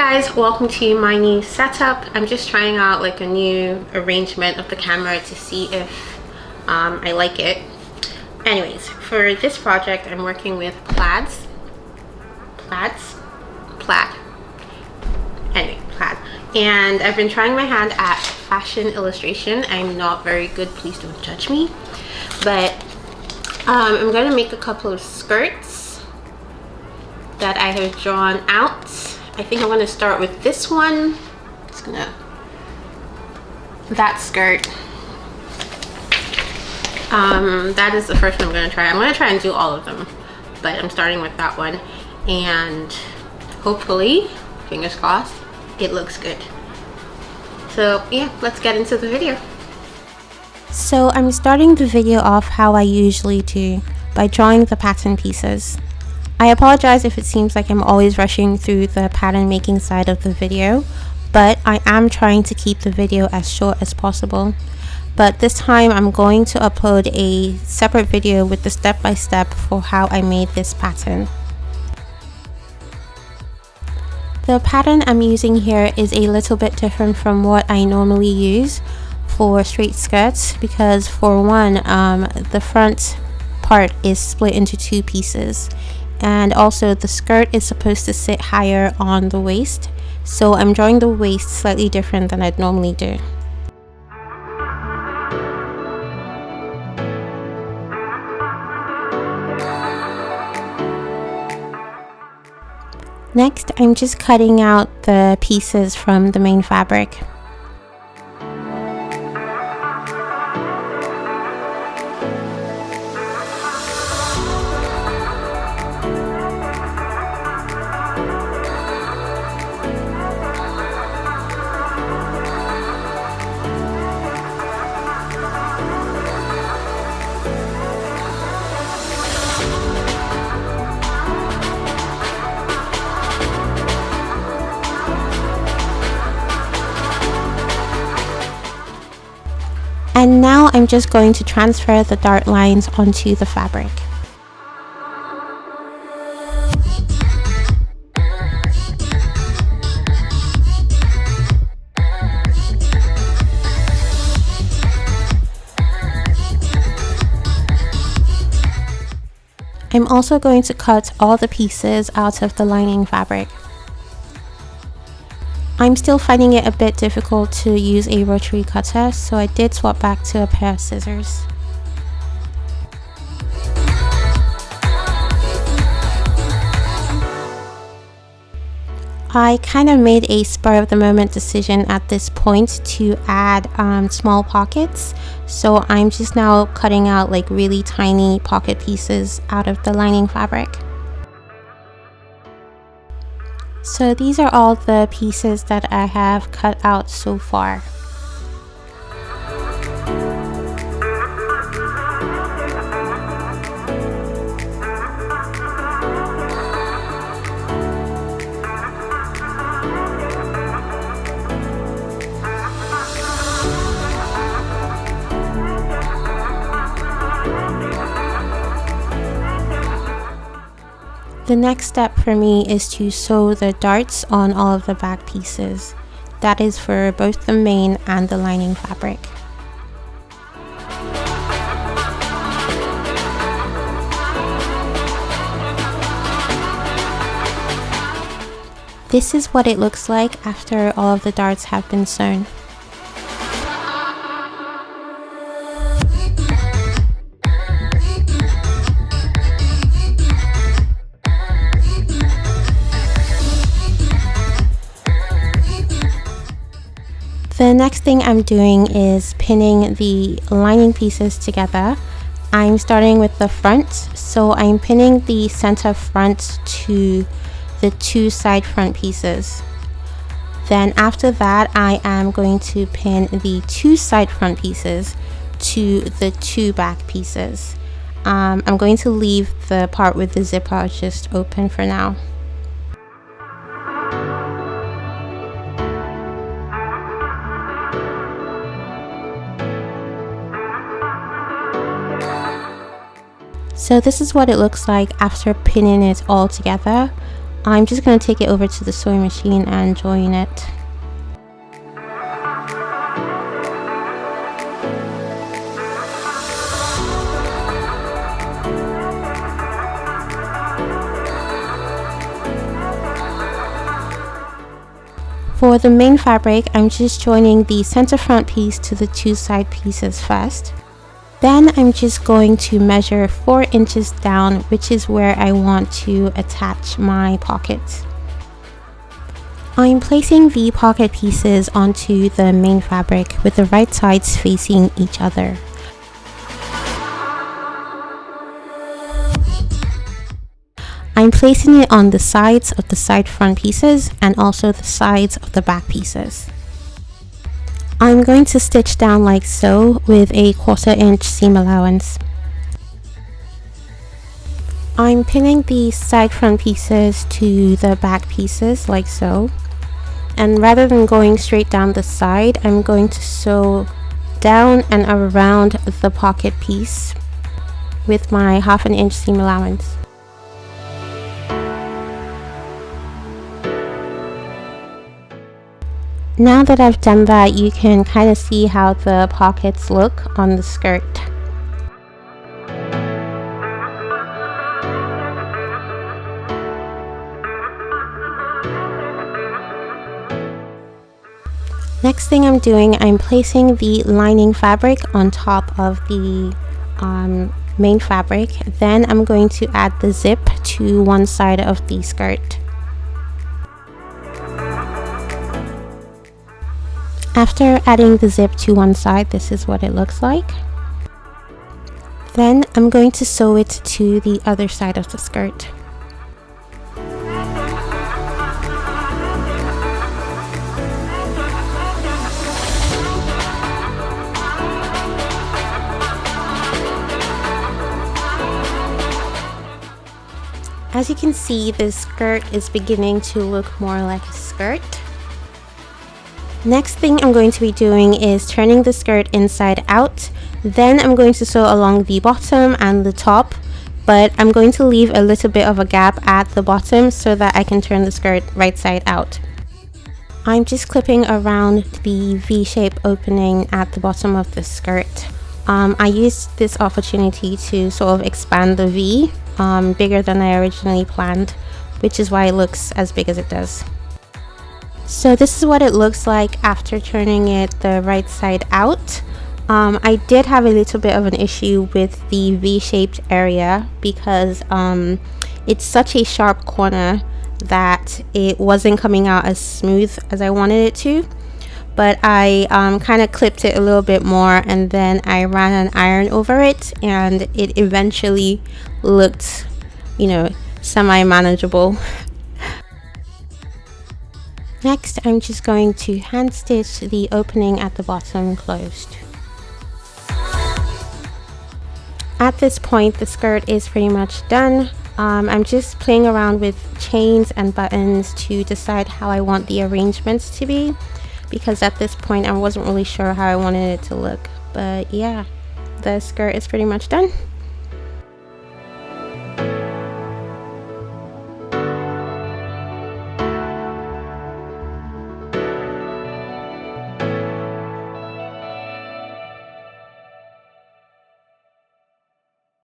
guys, welcome to my new setup. I'm just trying out like a new arrangement of the camera to see if I like it. Anyways, for this project I'm working with plaid. And I've been trying my hand at fashion illustration. I'm not very good, please don't judge me. But I'm going to make a couple of skirts that I have drawn out. I think I'm going to start with this one. That skirt. That is the first one I'm going to try. I'm going to try and do all of them, but I'm starting with that one, and hopefully, fingers crossed, it looks good. So yeah, let's get into the video. So I'm starting the video off how I usually do, by drawing the pattern pieces. I apologize if it seems like I'm always rushing through the pattern making side of the video, but I am trying to keep the video as short as possible. But this time I'm going to upload a separate video with the step-by-step for how I made this pattern. The pattern I'm using here is a little bit different from what I normally use for straight skirts, because for one, the front part is split into two pieces. And also the skirt is supposed to sit higher on the waist, so I'm drawing the waist slightly different than I'd normally do. Next, I'm just cutting out the pieces from the main fabric. And now I'm just going to transfer the dart lines onto the fabric. I'm also going to cut all the pieces out of the lining fabric. I'm still finding it a bit difficult to use a rotary cutter, so I did swap back to a pair of scissors. I kind of made a spur of the moment decision at this point to add small pockets, so I'm just now cutting out like really tiny pocket pieces out of the lining fabric. So these are all the pieces that I have cut out so far. The next step for me is to sew the darts on all of the back pieces. That is for both the main and the lining fabric. This is what it looks like after all of the darts have been sewn. The next thing I'm doing is pinning the lining pieces together. I'm starting with the front, so I'm pinning the center front to the two side front pieces. Then after that, I am going to pin the two side front pieces to the two back pieces. I'm going to leave the part with the zipper just open for now. So this is what it looks like after pinning it all together. I'm just going to take it over to the sewing machine and join it. For the main fabric, I'm just joining the center front piece to the two side pieces first. Then I'm just going to measure 4 inches down, which is where I want to attach my pockets. I'm placing the pocket pieces onto the main fabric with the right sides facing each other. I'm placing it on the sides of the side front pieces and also the sides of the back pieces. I'm going to stitch down like so with a 1/4 inch seam allowance. I'm pinning the side front pieces to the back pieces like so. And rather than going straight down the side, I'm going to sew down and around the pocket piece with my 1/2 inch seam allowance. Now that I've done that, you can kind of see how the pockets look on the skirt. Next thing I'm doing, I'm placing the lining fabric on top of the main fabric. Then I'm going to add the zip to one side of the skirt. After adding the zip to one side, this is what it looks like. Then I'm going to sew it to the other side of the skirt. As you can see, this skirt is beginning to look more like a skirt. Next thing I'm going to be doing is turning the skirt inside out. Then I'm going to sew along the bottom and the top, but I'm going to leave a little bit of a gap at the bottom so that I can turn the skirt right side out. I'm just clipping around the V-shape opening at the bottom of the skirt. I used this opportunity to sort of expand the V bigger than I originally planned, which is why it looks as big as it does. So this is what it looks like after turning it the right side out. I did have a little bit of an issue with the V-shaped area because it's such a sharp corner that it wasn't coming out as smooth as I wanted it to. But I kind of clipped it a little bit more and then I ran an iron over it and it eventually looked, you know, semi-manageable. Next, I'm just going to hand stitch the opening at the bottom closed. At this point, the skirt is pretty much done. I'm just playing around with chains and buttons to decide how I want the arrangements to be, because at this point I wasn't really sure how I wanted it to look. But yeah, the skirt is pretty much done.